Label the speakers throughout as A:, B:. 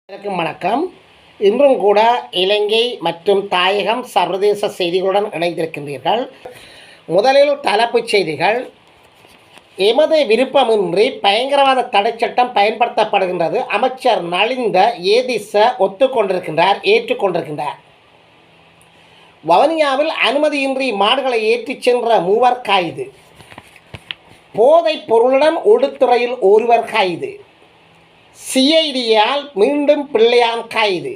A: வணக்கம். இன்றும் கூட இலங்கை மற்றும் தாயகம் சர்வதேச செய்திகளுடன் இணைந்திருக்கின்றீர்கள். முதலில் தலைப்புச் செய்திகள். எமது விருப்பமின்றி பயங்கரவாத தடை சட்டம் பயன்படுத்தப்படுகின்றது. அமைச்சர் நலிந்த ஏதிச ஏற்றுக்கொண்டிருக்கின்றார். வவுனியாவில் அனுமதியின்றி மாடுகளை ஏற்றிச் சென்ற 3 கைது. போதைப் பொருளுடன் உடுத்துறையில் 1 கைது. சிஐடியால் மீண்டும் பிள்ளையான் கைது.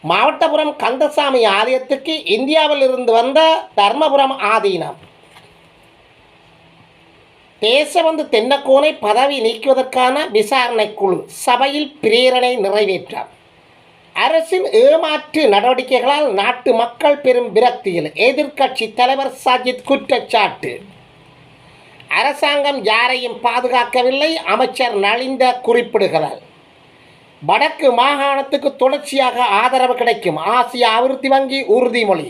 A: மாவட்டபுரம் கந்தசாமி ஆலயத்துக்கு இந்தியாவில் இருந்து வந்த தர்மபுரம் ஆதீனம். தேசபந்து தென்னக்கோனை பதவி நீக்குவதற்கான விசாரணை குழு சபையில் பிரேரணை நிறைவேற்றம். அரசின் ஏமாற்று நடவடிக்கைகளால் நாட்டு மக்கள் பெரும் விரக்தியில் எதிர்க்கட்சி தலைவர் சஜித் குற்றச்சாட்டு. அரசாங்கம் யாரையும் பாதுகாக்கவில்லை, அமைச்சர் நலிந்த குறிப்பிடுகிறார். வடக்கு மாகாணத்துக்கு தொடர்ச்சியாக ஆதரவு கிடைக்கும், ஆசிய அபிவிருத்தி வங்கி உறுதிமொழி.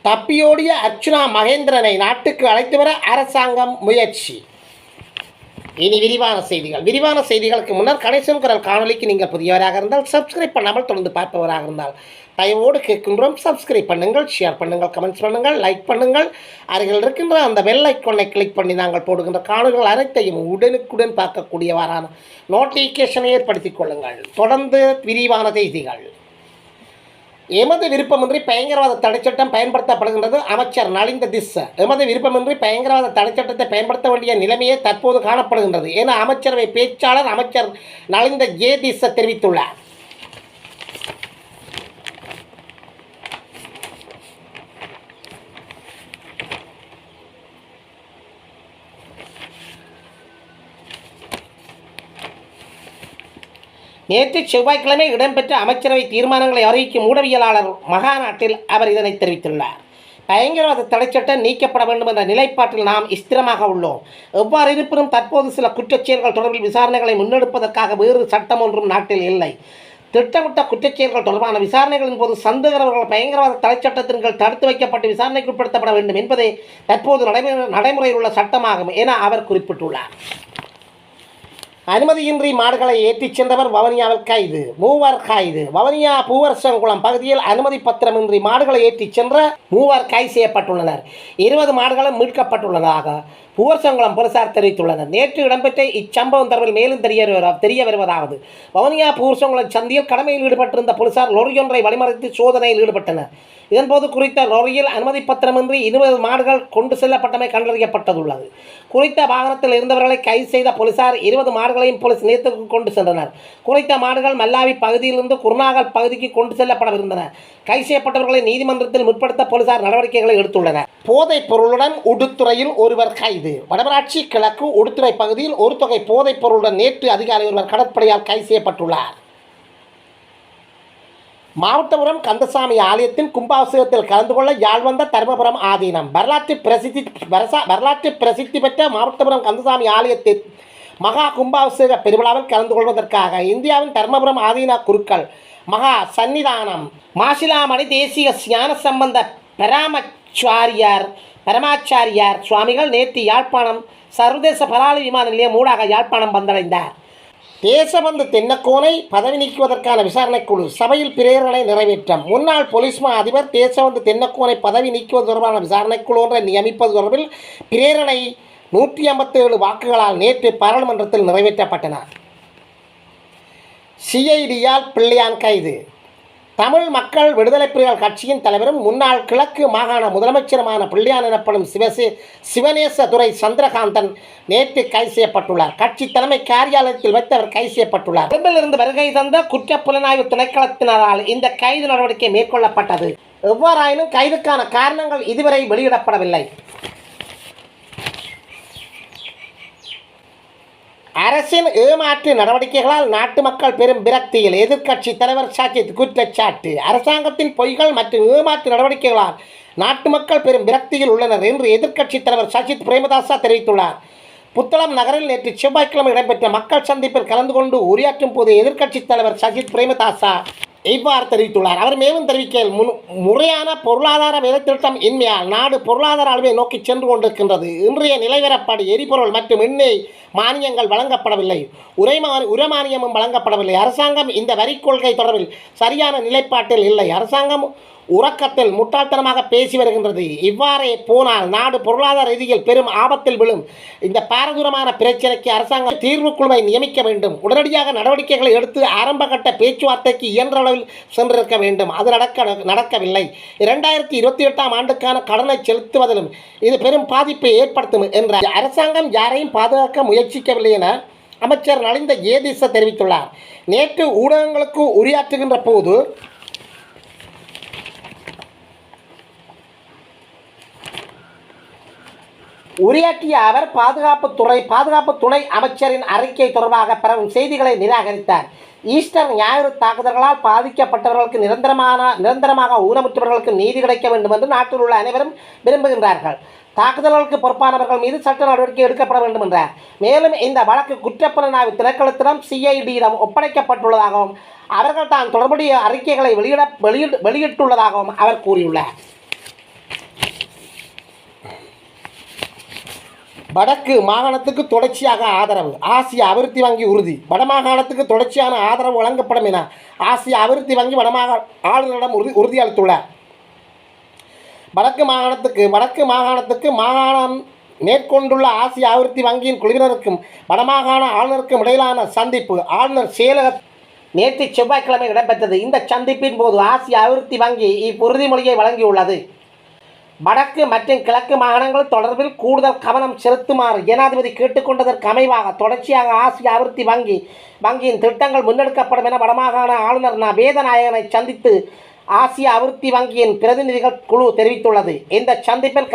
A: தப்பியோடிய அர்ச்சுனா மகேந்திரனை நாட்டுக்கு அழைத்து வர அரசாங்கம் முயற்சி. இனி விரிவான செய்திகளுக்கு முன்னர் கணேசன் குரல் காணொலிக்கு நீங்கள் புதியவராக இருந்தால் சப்ஸ்கிரைப் பண்ணாமல் தொடர்ந்து பார்ப்பவராக இருந்தால் தயவோடு கேட்கின்றோம். சப்ஸ்கிரைப் பண்ணுங்கள், ஷேர் பண்ணுங்கள், கமெண்ட்ஸ் பண்ணுங்கள், லைக் பண்ணுங்கள். அருகில் இருக்கின்ற அந்த பெல் ஐக்கானை கிளிக் பண்ணி நாங்கள் போடுகின்ற காணொலிகள் அனைத்தையும் உடனுக்குடன் பார்க்கக்கூடியவாறான நோட்டிஃபிகேஷனை ஏற்படுத்திக் கொள்ளுங்கள். தொடர்ந்து விரிவான செய்திகள். எமது விருப்பமின்றி பயங்கரவாத தடைச்சட்டம் பயன்படுத்தப்படுகின்றது. அமைச்சர் நலிந்த திஸ்ஸ. எமது விருப்பமின்றி பயங்கரவாத தடைச்சட்டத்தை பயன்படுத்த வேண்டிய நிலைமையே தற்போது காணப்படுகின்றது என அமைச்சரவை பேச்சாளர் அமைச்சர் நலிந்த திஸ்ஸ தெரிவித்துள்ளார். நேற்று செவ்வாய்க்கிழமை இடம்பெற்ற அமைச்சரவை தீர்மானங்களை அறிவிக்கும் ஊடகவியலாளர் மகாநாட்டில் அவர் இதனை தெரிவித்துள்ளார். பயங்கரவாத தடைச்சட்டம் நீக்கப்பட வேண்டும் என்ற நிலைப்பாட்டில் நாம் ஸ்திரமாக உள்ளோம். எவ்வாறு இருப்பினும் தற்போது சில குற்றச்செயல்கள் தொடர்பில் விசாரணைகளை முன்னெடுப்பதற்காக வேறு சட்டம் ஒன்றும் நாட்டில் இல்லை. திட்டமிட்ட குற்றச்செயல்கள் தொடர்பான விசாரணைகளின் போது சந்தேகவர்கள் பயங்கரவாத தடைச்சட்டத்தின் கீழ் தடுத்து வைக்கப்பட்டு விசாரணைக்கு உட்படுத்தப்பட வேண்டும் என்பதே தற்போது நடைமுறையில் உள்ள சட்டமாகும் என அவர் குறிப்பிட்டுள்ளார். அனுமதியின்றி மாடுகளை ஏற்றிச் சென்றவர் வவுனியாவில் கைது. 3 கைது. வவுனியா பூவரசங்குளம் பகுதியில் அனுமதி பத்திரமின்றி மாடுகளை ஏற்றிச் சென்ற 3 கைது செய்யப்பட்டுள்ளனர். 20 மாடுகளும் மீட்கப்பட்டுள்ளதாக பூவரசங்குளம் போலீசார் தெரிவித்துள்ளனர். நேற்று இடம்பெற்ற இச்சம்பவம் தொடர்பில் மேலும் தெரிய வருவதாவது. வவுனியா பூவரசங்குளம் சந்தியில் கடமையில் ஈடுபட்டிருந்த போலீசார் லொரியொன்றை வழிமறைத்து சோதனையில் ஈடுபட்டனர். இதன்போது குறித்த லொரியில் அனுமதி பத்திரமின்றி 20 மாடுகள் கொண்டு செல்லப்பட்டமை கண்டறியப்பட்டுள்ளது. குறித்த வாகனத்தில் இருந்தவர்களை கைது செய்த போலீசார் 20 மாடுகளையும் போலீஸ் நிலையத்துக்கு கொண்டு சென்றனர். குறித்த மாடுகள் மல்லாவி பகுதியிலிருந்து குருநாகல் பகுதிக்கு கொண்டு செல்லப்படவிருந்தன. கைது செய்யப்பட்டவர்களை நீதிமன்றத்தில் முற்படுத்த போலீசார் நடவடிக்கைகளை எடுத்துள்ளனர். போதைப் பொருளுடன் உடுத்துறையில் 1 கைது. வடமராட்சி கிழக்கு உடுத்துறை பகுதியில் ஒரு தொகை போதைப் பொருளுடன் நேற்று அதிகாலை 1 கடற்படையால் கைது செய்யப்பட்டுள்ளார். மாவட்டபுரம் கந்தசாமி ஆலயத்தின் கும்பாபிஷேகத்தில் கலந்து கொள்ள யாழ் வந்த தர்மபுரம் ஆதீனம். வரலாற்று பிரசித்தி பெற்ற மாவட்டபுரம் கந்தசாமி ஆலயத்தில் மகா கும்பாபிஷேக பெருவிழாவில் கலந்து கொள்வதற்காக இந்தியாவின் தர்மபுரம் ஆதீன குருக்கள் மகா சன்னிதானம் மாசிலாமணி தேசிய ஞான சம்பந்த பரமாச்சாரியார் சுவாமிகள் நேற்று யாழ்ப்பாணம் சர்வதேச பலாலி விமான நிலையம் ஊடாக யாழ்ப்பாணம் வந்தடைந்தார். தேசபந்து தென்னக்கோனை பதவி நீக்குவதற்கான விசாரணை குழு சபையில் பிரேரணை நிறைவேற்றம். முன்னாள் போலீஸ் மா அதிபர் தேசபந்து தென்னக்கோனை பதவி நீக்குவது தொடர்பான விசாரணை குழு ஒன்றை நியமிப்பது தொடர்பில் பிரேரணை 157 வாக்குகளால் நேற்று பாராளுமன்றத்தில் நிறைவேற்றப்பட்டன. சிஐடியால் பிள்ளையான் கைது. தமிழ் மக்கள் விடுதலை புலிகள் கட்சியின் தலைவரும் முன்னாள் கிழக்கு மாகாண முதலமைச்சருமான பிள்ளையான் எனப்படும் சிவனேசதுரை சந்திரகாந்தன் நேற்று கைது செய்யப்பட்டுள்ளார். கட்சி தலைமை காரியாலயத்தில் வைத்து அவர் கைது செய்யப்பட்டுள்ளார். கொழும்பிலிருந்து வருகை தந்த குற்றப்புலனாய்வு திணைக்களத்தினரால் இந்த கைது நடவடிக்கை மேற்கொள்ளப்பட்டது. எவ்வாறாயினும் கைதுக்கான காரணங்கள் இதுவரை வெளியிடப்படவில்லை. அரசின் ஏமாற்று நடவடிக்கைகளால் நாட்டு மக்கள் பெரும் விரக்தியில் எதிர்க்கட்சி தலைவர் சஜித் குற்றச்சாட்டு. அரசாங்கத்தின் பொய்கள் மற்றும் ஏமாற்று நடவடிக்கைகளால் நாட்டு மக்கள் பெரும் விரக்தியில் உள்ளனர் என்று எதிர்க்கட்சி தலைவர் சஜித் பிரேமதாசா தெரிவித்துள்ளார். புத்தளம் நகரில் நேற்று செவ்வாய்க்கிழமை இடம்பெற்ற மக்கள் சந்திப்பில் கலந்து கொண்டு உரையாற்றும் போது எதிர்க்கட்சி தலைவர் சஜித் பிரேமதாசா இவ்வாறு தெரிவித்துள்ளார். அவர் மேலும் தெரிவிக்கையில் முறையான பொருளாதார வேலைத்திட்டம் இன்மையால் நாடு பொருளாதார அளவை நோக்கி சென்று கொண்டிருக்கின்றது. இன்றைய நிலைவரப்படி எரிபொருள் மற்றும் எண்ணெய் மானியங்கள் வழங்கப்படவில்லை, உரமானியமும் வழங்கப்படவில்லை. அரசாங்கம் இந்த வரி கொள்கை தொடர்பில் சரியான நிலைப்பாட்டில் இல்லை. அரசாங்கம் உறக்கத்தில் முட்டாள்தனமாக பேசி வருகின்றது. இவ்வாறே போனால் நாடு பொருளாதார ரீதியில் பெரும் ஆபத்தில் விழும். இந்த பாரதூரமான பிரச்சினைக்கு அரசாங்கம் தீர்வு குழுவை நியமிக்க வேண்டும். உடனடியாக நடவடிக்கைகளை எடுத்து ஆரம்பகட்ட பேச்சுவார்த்தைக்கு இயன்ற அளவில் சென்றிருக்க வேண்டும். அது நடக்கவில்லை. 2028 ஆண்டுக்கான கடனை செலுத்துவதிலும் இது பெரும் பாதிப்பை ஏற்படுத்தும் என்ற அரசாங்கம் யாரையும் பாதுகாக்க முயற்சிக்கவில்லை என அமைச்சர் நலிந்த ஜேதிச தெரிவித்துள்ளார். நேற்று ஊடகங்களுக்கு உரையாற்றுகின்ற போது உரையாற்றிய அவர் பாதுகாப்பு துணை அமைச்சரின் அறிக்கை தொடர்பாக பரவும் செய்திகளை நிராகரித்தார். ஈஸ்டர் ஞாயிறு தாக்குதல்களால் பாதிக்கப்பட்டவர்களுக்கு நிரந்தரமாக ஊனமுற்றவர்களுக்கு நீதி கிடைக்க வேண்டும் என்று நாட்டில் உள்ள அனைவரும் விரும்புகின்றார்கள். தாக்குதல்களுக்கு பொறுப்பானவர்கள் மீது சட்ட நடவடிக்கை எடுக்கப்பட வேண்டும் என்றார். மேலும் இந்த வழக்கு குற்றப்புலனாய்வு திணைக்களத்திடம் CID-இடம் ஒப்படைக்கப்பட்டுள்ளதாகவும் அவர்கள் தான் தொடர்புடைய அறிக்கைகளை வெளியிட்டுள்ளதாகவும் அவர் கூறியுள்ளார். வடக்கு மாகாணத்துக்கு தொடர்ச்சியாக ஆதரவு, ஆசிய அபிவிருத்தி வங்கி உறுதி. வடமாகாணத்துக்கு தொடர்ச்சியான ஆதரவு வழங்கப்படும் என ஆசிய அபிவிருத்தி வங்கி ஆளுநரிடம் உறுதியளித்துள்ளார். வடக்கு மாகாணத்துக்கு மாகாணம் மேற்கொண்டுள்ள ஆசிய அபிவிருத்தி வங்கியின் குழுவினருக்கும் வடமாகாண ஆளுநருக்கும் இடையிலான சந்திப்பு ஆளுநர் செயலக நேற்று செவ்வாய்க்கிழமை இடம்பெற்றது. இந்த சந்திப்பின் போது ஆசிய அபிவிருத்தி வங்கி இவ்வுறுதிமொழியை வழங்கியுள்ளது. வடக்கு மற்றும் கிழக்கு மாகாணங்கள் தொடர்பில் கூடுதல் கவனம் செலுத்துமாறு ஜனாதிபதி கேட்டுக்கொண்டதற்கு அமைவாக தொடர்ச்சியாக ஆசிய அபிவிருத்தி வங்கியின் திட்டங்கள் முன்னெடுக்கப்படும் என வடமாகாண ஆளுநர் வேதநாயகனை சந்தித்து ஆசிய அபிவிருத்தி வங்கியின் பிரதிநிதிகள் குழு தெரிவித்துள்ளது. இந்த சந்திப்பில்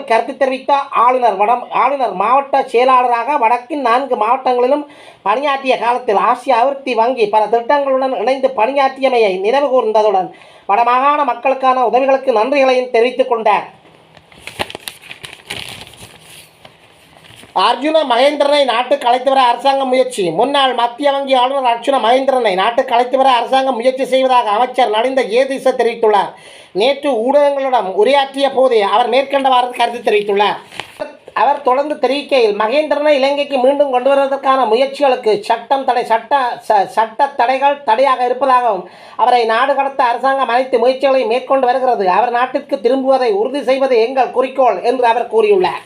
A: கருத்து தெரிவித்த ஆளுநர் மாவட்ட செயலாளராக வடக்கின் 4 மாவட்டங்களிலும் பணியாற்றிய காலத்தில் ஆசிய அபிவிருத்தி வங்கி பல திட்டங்களுடன் இணைந்து பணியாற்றியமையை நினைவு கூர்ந்ததுடன் வடமாகாண மக்களுக்கான உதவிகளுக்கு நன்றிகளையும் தெரிவித்துக் கொண்டார். அர்ஜுன மகேந்திரனை நாட்டுக்கு அழைத்து வர அரசாங்கம் முயற்சி. முன்னாள் மத்திய வங்கி ஆளுநர் அர்ஜுன மகேந்திரனை நாட்டுக்கு அழைத்து வர அரசாங்கம் முயற்சி செய்வதாக அமைச்சர் நலிந்த ஜேதிச தெரிவித்துள்ளார். நேற்று ஊடகங்களிடம் உரையாற்றிய போதே அவர் மேற்கண்டவாறு கருத்து தெரிவித்துள்ளார். அவர் தொடர்ந்து தெரிவிக்கையில் மகேந்திரனை இலங்கைக்கு மீண்டும் கொண்டு வருவதற்கான முயற்சிகளுக்கு சட்ட தடைகள் தடையாக இருப்பதாகவும் அவரை நாடு கடத்த அரசாங்கம் அனைத்து முயற்சிகளையும் மேற்கொண்டு வருகிறது. அவர் நாட்டிற்கு திரும்புவதை உறுதி செய்வது எங்கள் குறிக்கோள் என்று அவர் கூறியுள்ளார்.